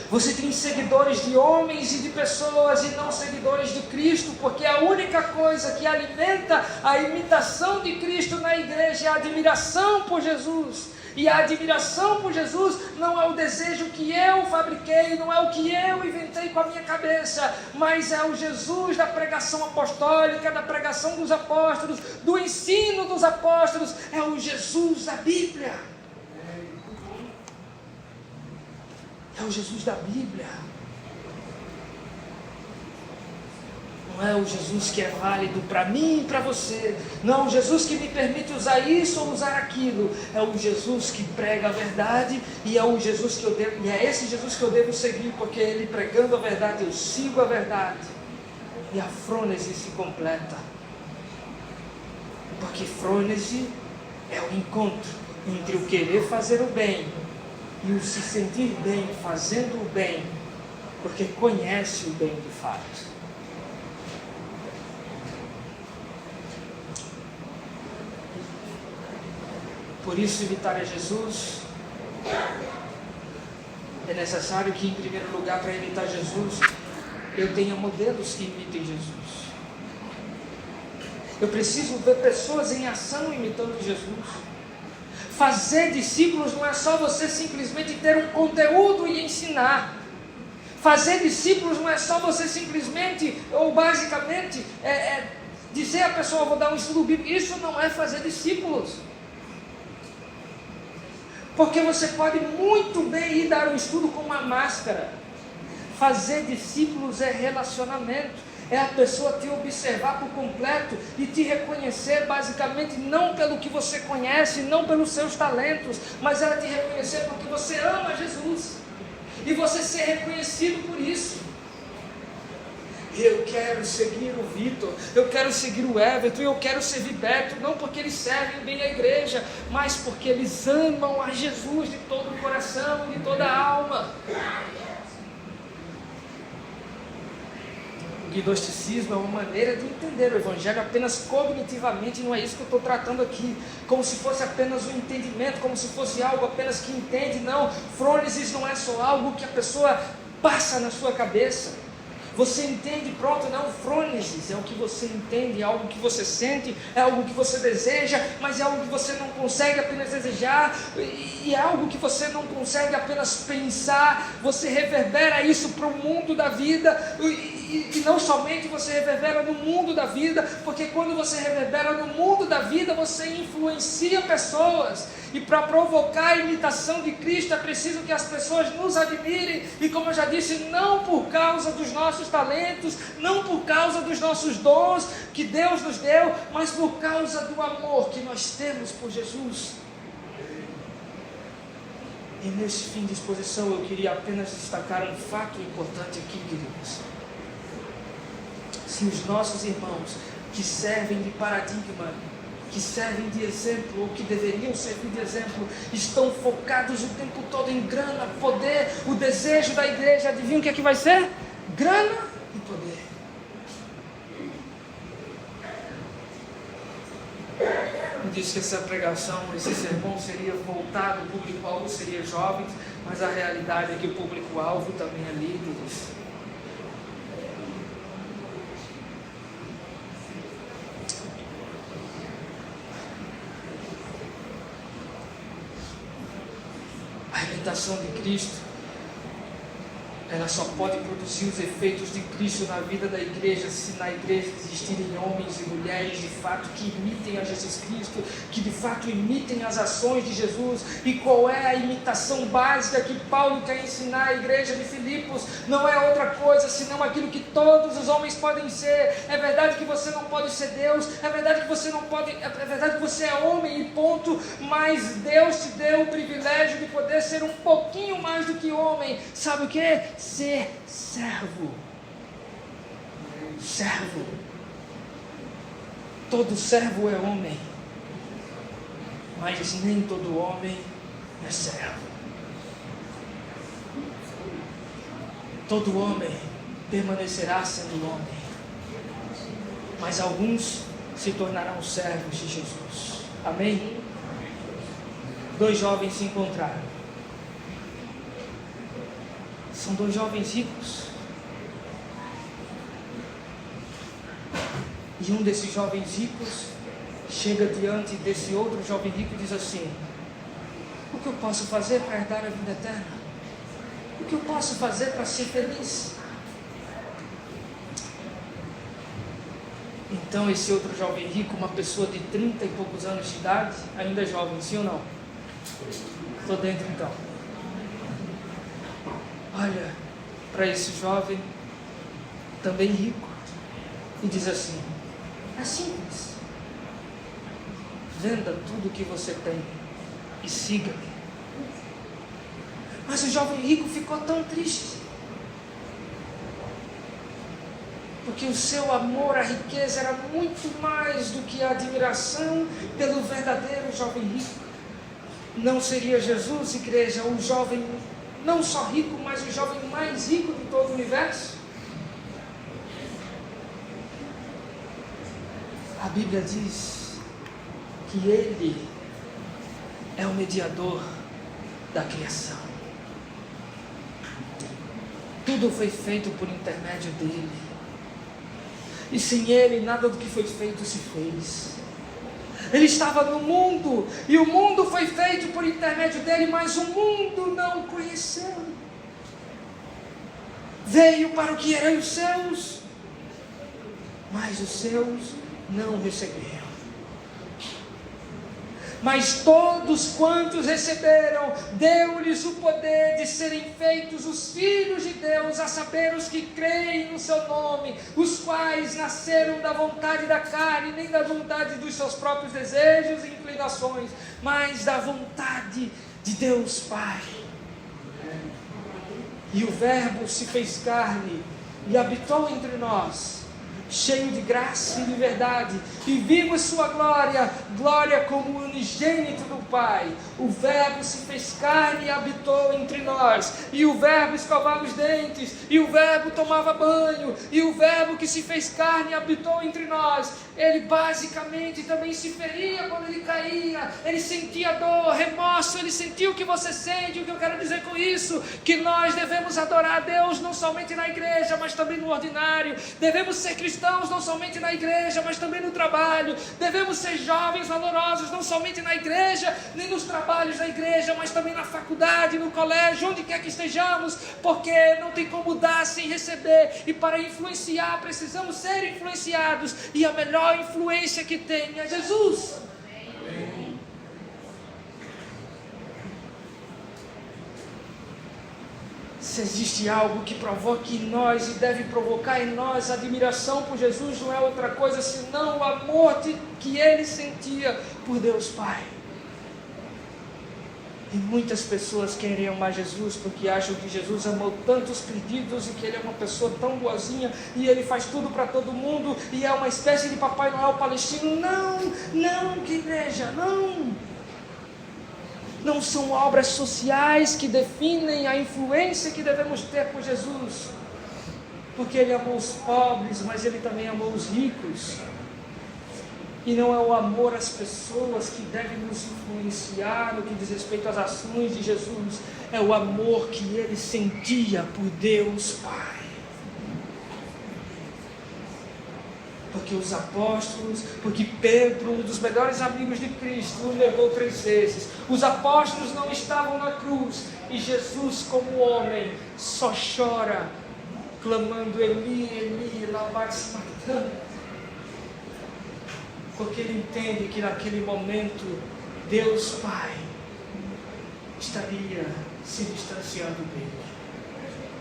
Você tem seguidores de homens e de pessoas e não seguidores de Cristo, porque a única coisa que alimenta a imitação de Cristo na igreja é a admiração por Jesus. E a admiração por Jesus não é o desejo que eu fabriquei, não é o que eu inventei com a minha cabeça, mas é o Jesus da pregação apostólica, da pregação dos apóstolos, do ensino dos apóstolos, é o Jesus da Bíblia. É o Jesus da Bíblia. Não é o Jesus que é válido para mim e para você. Não é o Jesus que me permite usar isso ou usar aquilo. É o Jesus que prega a verdade e é o Jesus que eu devo, e é esse Jesus que eu devo seguir, porque ele pregando a verdade, eu sigo a verdade. E a frônese se completa. Porque frônese é o encontro entre o querer fazer o bem e o se sentir bem fazendo o bem, porque conhece o bem de fato. Por isso, imitar a Jesus, é necessário que, em primeiro lugar, para imitar Jesus, eu tenha modelos que imitem Jesus. Eu preciso ver pessoas em ação imitando Jesus. Fazer discípulos não é só você simplesmente ter um conteúdo e ensinar. Fazer discípulos não é só você simplesmente, ou basicamente, dizer à pessoa, vou dar um estudo bíblico. Isso não é fazer discípulos. Porque você pode muito bem ir dar um estudo com uma máscara. Fazer discípulos é relacionamento. É a pessoa te observar por completo e te reconhecer basicamente não pelo que você conhece, não pelos seus talentos, mas ela te reconhecer porque você ama Jesus. E você ser reconhecido por isso. Eu quero seguir o Vitor, eu quero seguir o Everton, eu quero servir Beto, não porque eles servem bem a igreja, mas porque eles amam a Jesus de todo o coração, de toda a alma. O gnosticismo é uma maneira de entender o Evangelho apenas cognitivamente, não é isso que eu estou tratando aqui, como se fosse apenas um entendimento, como se fosse algo apenas que entende. Não, frônesis não é só algo que a pessoa passa na sua cabeça. Você entende, pronto, não, frônesis é o que você entende, é algo que você sente, é algo que você deseja, mas é algo que você não consegue apenas desejar, e é algo que você não consegue apenas pensar. Você reverbera isso para o mundo da vida, e não somente você reverbera no mundo da vida, porque quando você reverbera no mundo da vida, você influencia pessoas. E para provocar a imitação de Cristo é preciso que as pessoas nos admirem. E como eu já disse, não por causa dos nossos talentos, não por causa dos nossos dons que Deus nos deu, mas por causa do amor que nós temos por Jesus. E nesse fim de exposição eu queria apenas destacar um fato importante aqui, queridos. Se os nossos irmãos que servem de paradigma, que servem de exemplo, ou que deveriam servir de exemplo, estão focados o tempo todo em grana, poder, o desejo da igreja, adivinha o que é que vai ser? Grana e poder. Eu disse que essa pregação, esse sermão seria voltado, o público-alvo seria jovens, mas a realidade é que o público-alvo também é líderes. A imitação de Cristo, ela só pode produzir os efeitos de Cristo na vida da igreja se na igreja existirem homens e mulheres de fato que imitem a Jesus Cristo, que de fato imitem as ações de Jesus. E qual é a imitação básica que Paulo quer ensinar à igreja de Filipos? Não é outra coisa senão aquilo que todos os homens podem ser. É verdade que você não pode ser Deus, é verdade que você não pode, é verdade que você é homem e ponto, mas Deus te deu o privilégio de poder ser um pouquinho mais do que homem. Sabe o que? Ser servo. Servo. Todo servo é homem, mas nem todo homem é servo. todo homem permanecerá sendo homem, mas alguns se tornarão servos de Jesus. Amém? 2 jovens se encontraram. São 2 jovens ricos. E um desses jovens ricos chega diante desse outro jovem rico e diz assim: o que eu posso fazer para herdar a vida eterna? O que eu posso fazer para ser feliz? Então esse outro jovem rico, uma pessoa de 30 e poucos anos de idade, ainda é jovem, sim ou não? Estou dentro então. Olha para esse jovem, também rico, e diz assim: é simples. Venda tudo o que você tem e siga-me. Mas o jovem rico ficou tão triste, porque o seu amor à riqueza era muito mais do que a admiração pelo verdadeiro jovem rico. Não seria Jesus, igreja, o jovem não só rico, mas o jovem mais rico de todo o universo? A Bíblia diz que Ele é o mediador da criação. Tudo foi feito por intermédio dEle. E sem Ele, nada do que foi feito se fez. Ele estava no mundo, e o mundo foi feito por intermédio dEle, mas o mundo não o conheceu. Veio para o que eram os seus, mas os seus não receberam. Mas todos quantos receberam, deu-lhes o poder de serem feitos os filhos de Deus, a saber, os que creem no seu nome, os quais nasceram da vontade da carne, nem da vontade dos seus próprios desejos e inclinações, mas da vontade de Deus Pai. E o Verbo se fez carne e habitou entre nós, cheio de graça e de verdade, e vimos sua glória, glória como unigênito do Pai. O Verbo se fez carne e habitou entre nós, e o Verbo escovava os dentes, e o Verbo tomava banho, e o Verbo que se fez carne e habitou entre nós. Ele basicamente também se feria quando ele caía, ele sentia dor, remorso, ele sentia o que você sente. O que eu quero dizer com isso? Que nós devemos adorar a Deus não somente na igreja, mas também no ordinário. Devemos ser cristãos não somente na igreja, mas também no trabalho. Devemos ser jovens valorosos não somente na igreja, nem nos trabalhos da igreja, mas também na faculdade, no colégio, onde quer que estejamos, porque não tem como dar sem receber, e para influenciar precisamos ser influenciados, e a melhor influência que tem é Jesus. Amém. Se existe algo que provoque em nós e deve provocar em nós admiração por Jesus, não é outra coisa senão o amor que Ele sentia por Deus Pai. E muitas pessoas querem amar Jesus porque acham que Jesus amou tantos perdidos e que Ele é uma pessoa tão boazinha e Ele faz tudo para todo mundo e é uma espécie de Papai Noel palestino. Não, que igreja, não. Não são obras sociais que definem a influência que devemos ter por Jesus. Porque Ele amou os pobres, mas Ele também amou os ricos. E não é o amor às pessoas que deve nos influenciar no que diz respeito às ações de Jesus. É o amor que Ele sentia por Deus Pai. Porque os apóstolos, porque Pedro, um dos melhores amigos de Cristo, o negou 3 vezes. Os apóstolos não estavam na cruz. E Jesus, como homem, só chora, clamando: Eli, Eli, lama sabachthani. Porque ele entende que naquele momento Deus Pai estaria se distanciando dele,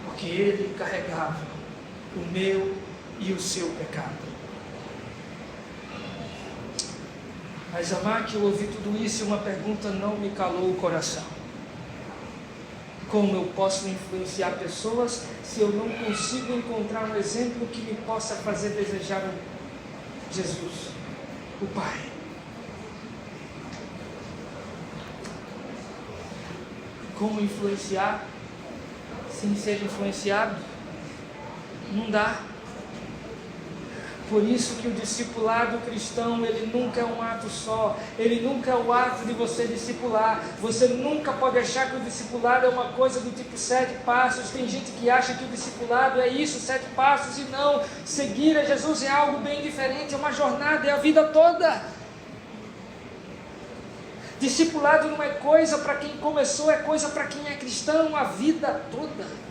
porque ele carregava o meu e o seu pecado. Mas, amar, que eu ouvi tudo isso e uma pergunta não me calou o coração: como eu posso influenciar pessoas se eu não consigo encontrar um exemplo que me possa fazer desejar Jesus, o Pai? Como influenciar sem ser influenciado? Não dá. Por isso que o discipulado cristão, ele nunca é um ato só, ele nunca é o ato de você discipular. Você nunca pode achar que o discipulado é uma coisa do tipo 7 passos. Tem gente que acha que o discipulado é isso, 7 passos, e não. Seguir a Jesus é algo bem diferente, é uma jornada, é a vida toda. Discipulado não é coisa para quem começou, é coisa para quem é cristão a vida toda.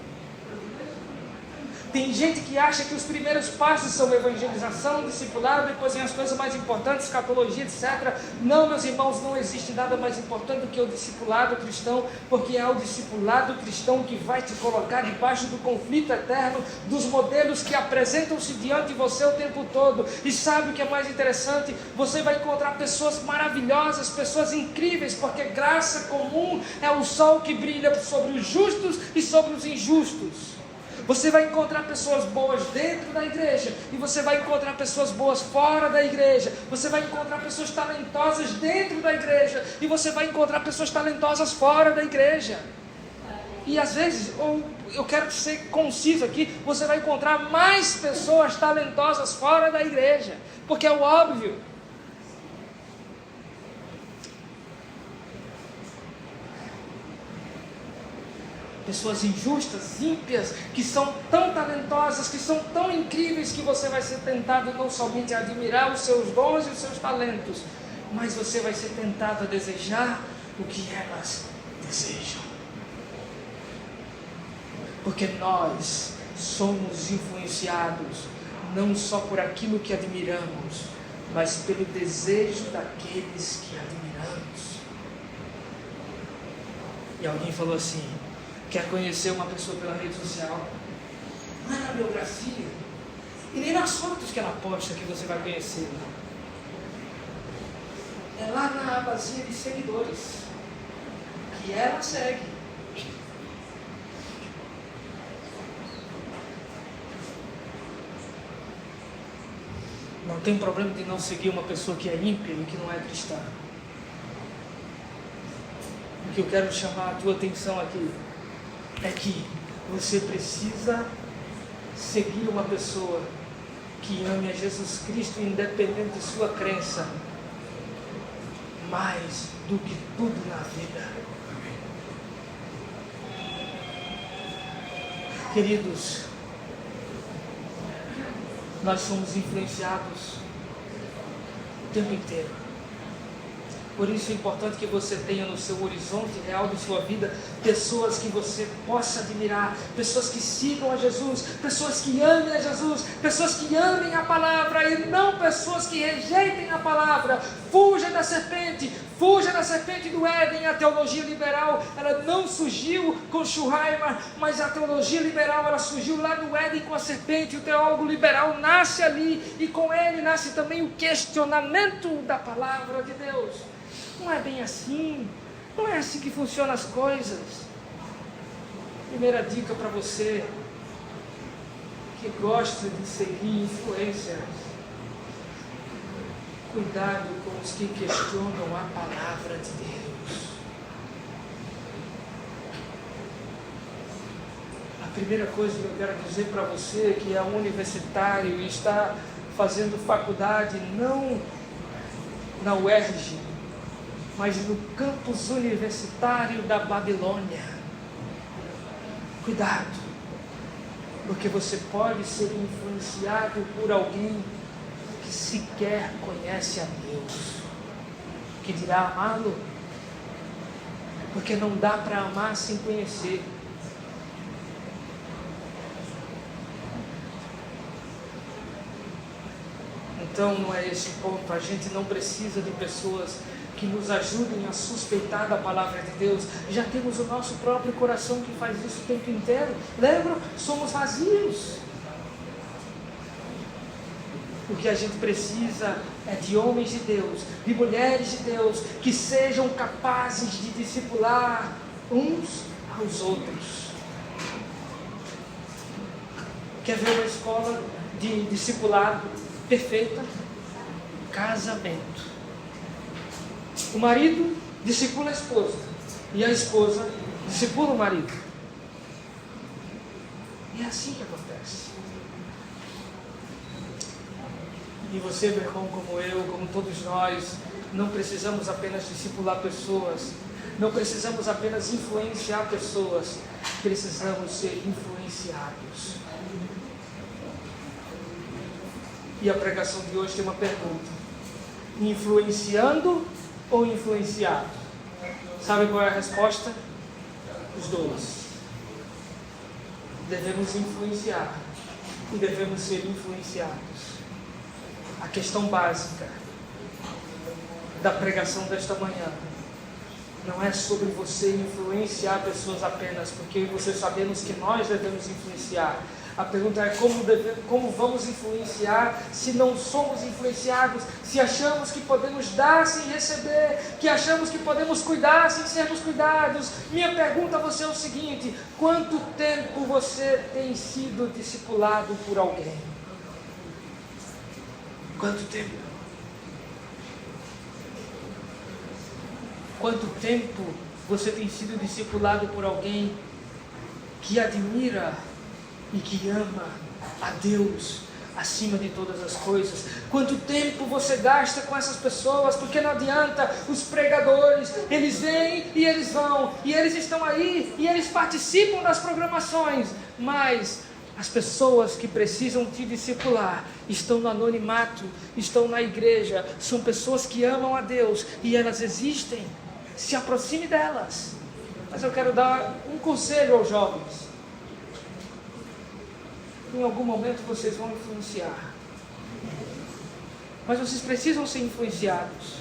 Tem gente que acha que os primeiros passos são evangelização, discipulado, depois vem as coisas mais importantes, escatologia, etc. Não, meus irmãos, não existe nada mais importante do que o discipulado cristão, porque é o discipulado cristão que vai te colocar debaixo do conflito eterno, dos modelos que apresentam-se diante de você o tempo todo. E sabe o que é mais interessante? Você vai encontrar pessoas maravilhosas, pessoas incríveis, porque graça comum é o sol que brilha sobre os justos e sobre os injustos. Você vai encontrar pessoas boas dentro da igreja, e você vai encontrar pessoas boas fora da igreja. Você vai encontrar pessoas talentosas dentro da igreja, e você vai encontrar pessoas talentosas fora da igreja. E às vezes, eu quero ser conciso aqui, você vai encontrar mais pessoas talentosas fora da igreja, porque é o óbvio. Pessoas injustas, ímpias, que são tão talentosas, que são tão incríveis, que você vai ser tentado não somente a admirar os seus dons e os seus talentos, mas você vai ser tentado a desejar o que elas desejam. Porque nós somos influenciados não só por aquilo que admiramos, mas pelo desejo daqueles que admiramos. E alguém falou assim: quer conhecer uma pessoa pela rede social? Não é na biografia e nem nas fotos que ela posta que você vai conhecer. É lá na abazinha de seguidores que ela segue. Não tem problema de não seguir uma pessoa que é ímpia e que não é cristã. O que eu quero chamar a tua atenção aqui é que você precisa seguir uma pessoa que ame a Jesus Cristo, independente de sua crença, mais do que tudo na vida. Queridos, nós somos influenciados o tempo inteiro. Por isso é importante que você tenha no seu horizonte real de sua vida pessoas que você possa admirar, pessoas que sigam a Jesus, pessoas que amem a Jesus, pessoas que amem a palavra e não pessoas que rejeitem a palavra. Fuja da serpente do Éden. A teologia liberal, ela não surgiu com Schumeier, mas a teologia liberal, ela surgiu lá no Éden com a serpente. O teólogo liberal nasce ali, e com ele nasce também o questionamento da palavra de Deus. Não é bem assim, não é assim que funcionam as coisas. Primeira dica para você que gosta de seguir influencers: cuidado com os que questionam a palavra de Deus. A primeira coisa que eu quero dizer para você que é um universitário e está fazendo faculdade não na UERJ, mas no campus universitário da Babilônia: cuidado, porque você pode ser influenciado por alguém que sequer conhece a Deus, que dirá amá-lo, porque não dá para amar sem conhecer. Então não é esse o ponto. A gente não precisa de pessoas que nos ajudem a suspeitar da palavra de Deus. Já temos o nosso próprio coração que faz isso o tempo inteiro. Lembram? Somos vazios. O que a gente precisa é de homens de Deus, de mulheres de Deus, que sejam capazes de discipular uns aos outros. Quer ver uma escola de discipulado perfeita? Casamento. O marido discipula a esposa, e a esposa discipula o marido. E é assim que acontece. E você, meu irmão, como eu, como todos nós, não precisamos apenas discipular pessoas, não precisamos apenas influenciar pessoas, precisamos ser influenciados. E a pregação de hoje tem uma pergunta: influenciando ou influenciado? Sabe qual é a resposta? Os dois. Devemos influenciar e devemos ser influenciados. A questão básica da pregação desta manhã não é sobre você influenciar pessoas apenas, porque você sabemos que nós devemos influenciar. A pergunta é como vamos influenciar se não somos influenciados, se achamos que podemos dar sem receber, que achamos que podemos cuidar sem sermos cuidados. Minha pergunta a você é o seguinte: quanto tempo você tem sido discipulado por alguém? Quanto tempo? Quanto tempo você tem sido discipulado por alguém que admira e que ama a Deus acima de todas as coisas? Quanto tempo você gasta com essas pessoas? Porque não adianta, os pregadores, eles vêm e eles vão, e eles estão aí, e eles participam das programações, mas as pessoas que precisam te discipular estão no anonimato, estão na igreja, são pessoas que amam a Deus, e elas existem. Se aproxime delas. Mas eu quero dar um conselho aos jovens: em algum momento vocês vão influenciar, mas vocês precisam ser influenciados,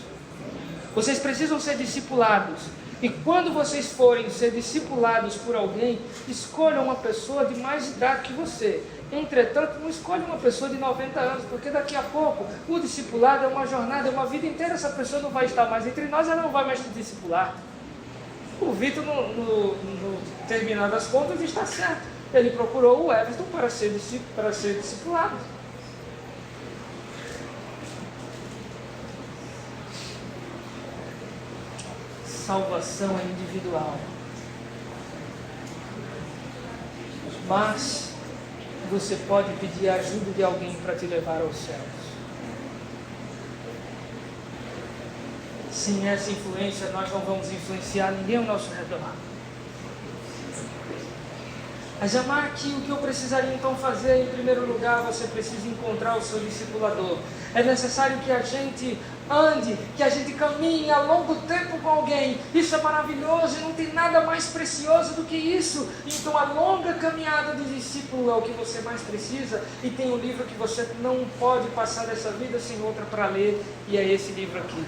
vocês precisam ser discipulados. E quando vocês forem ser discipulados por alguém, escolham uma pessoa de mais idade que você. Entretanto, não escolha uma pessoa de 90 anos, porque daqui a pouco o discipulado é uma jornada, é uma vida inteira. Essa pessoa não vai estar mais entre nós, ela não vai mais te discipular. O Vitor, no terminar das contas, está certo. Ele procurou o Everton para ser discipulado. Salvação é individual, mas você pode pedir a ajuda de alguém para te levar aos céus. Sem essa influência, nós não vamos influenciar ninguém ao nosso redor. Mas amar aqui, o que eu precisaria então fazer? Em primeiro lugar, você precisa encontrar o seu discipulador. É necessário que a gente ande, que a gente caminhe a longo tempo com alguém. Isso é maravilhoso e não tem nada mais precioso do que isso. Então a longa caminhada de discípulo é o que você mais precisa. E tem um livro que você não pode passar dessa vida sem outra para ler, e é esse livro aqui: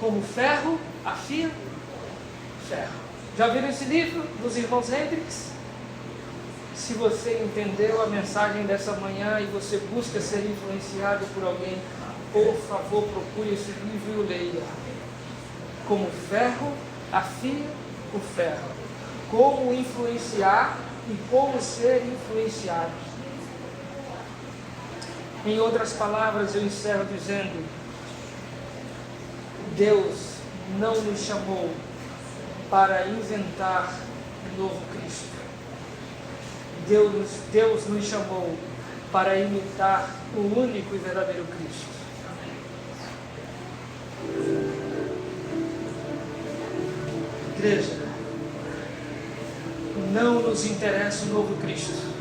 Como Ferro Afia Ferro. Já viram esse livro dos irmãos Hendricks? Se você entendeu a mensagem dessa manhã e você busca ser influenciado por alguém, por favor, procure esse livro e o leia. Como ferro afia o ferro. Como influenciar e como ser influenciado. Em outras palavras, eu encerro dizendo: Deus não nos chamou para inventar um novo Cristo. Deus nos chamou para imitar o único e verdadeiro Cristo. Igreja, não nos interessa o novo Cristo.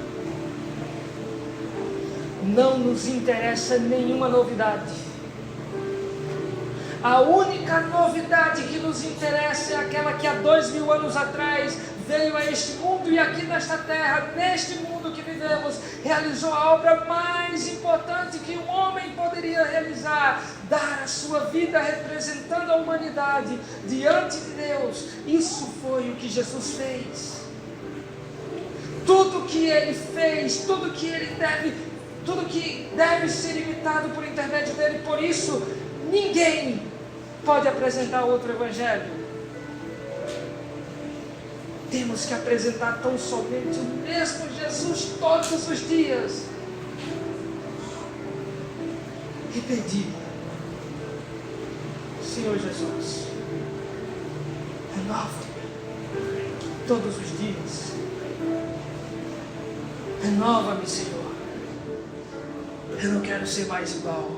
Não nos interessa nenhuma novidade. A única novidade que nos interessa é aquela que há 2000 anos atrás veio a este mundo e aqui nesta terra, neste mundo que vivemos, realizou a obra mais importante que um homem poderia realizar: dar a sua vida representando a humanidade diante de Deus. Isso foi o que Jesus fez. Tudo que ele fez, tudo que deve ser imitado por intermédio dele. Por isso, ninguém pode apresentar outro evangelho. Temos que apresentar tão somente o mesmo Jesus todos os dias. E pedir: Senhor Jesus, renova-me todos os dias. Renova-me, Senhor. Eu não quero ser mais igual.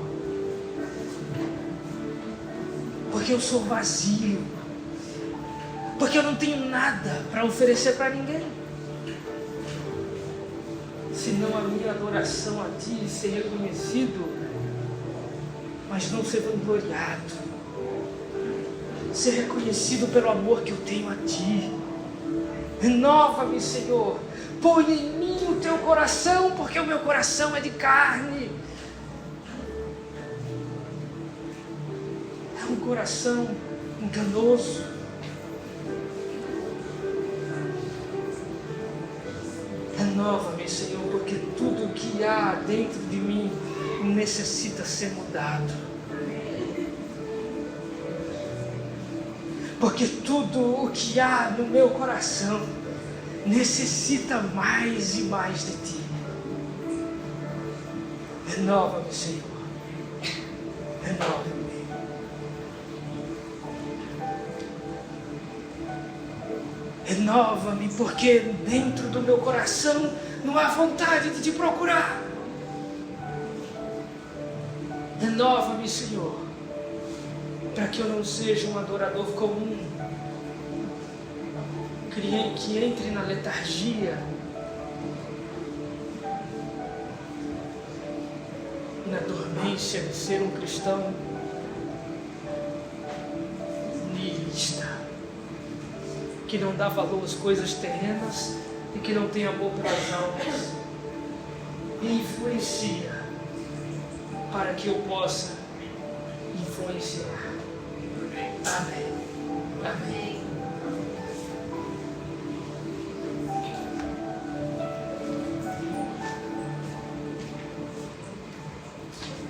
porque eu sou vazio, porque eu não tenho nada para oferecer para ninguém, senão a minha adoração a Ti, ser reconhecido, mas não ser vangloriado, ser reconhecido pelo amor que eu tenho a Ti. Renova-me, Senhor, põe em mim o Teu coração, porque o meu coração é de carne, é um coração enganoso. Renova-me, Senhor, porque tudo o que há dentro de mim necessita ser mudado. Porque tudo o que há no meu coração necessita mais e mais de Ti. Renova-me, Senhor. Renova-me. Renova-me, porque dentro do meu coração não há vontade de Te procurar. Renova-me, Senhor, para que eu não seja um adorador comum, que entre na letargia, na dormência de ser um cristão niilista, que não dá valor às coisas terrenas e que não tem amor pelas almas, e influencia para que eu possa influenciar. Amém. Amém.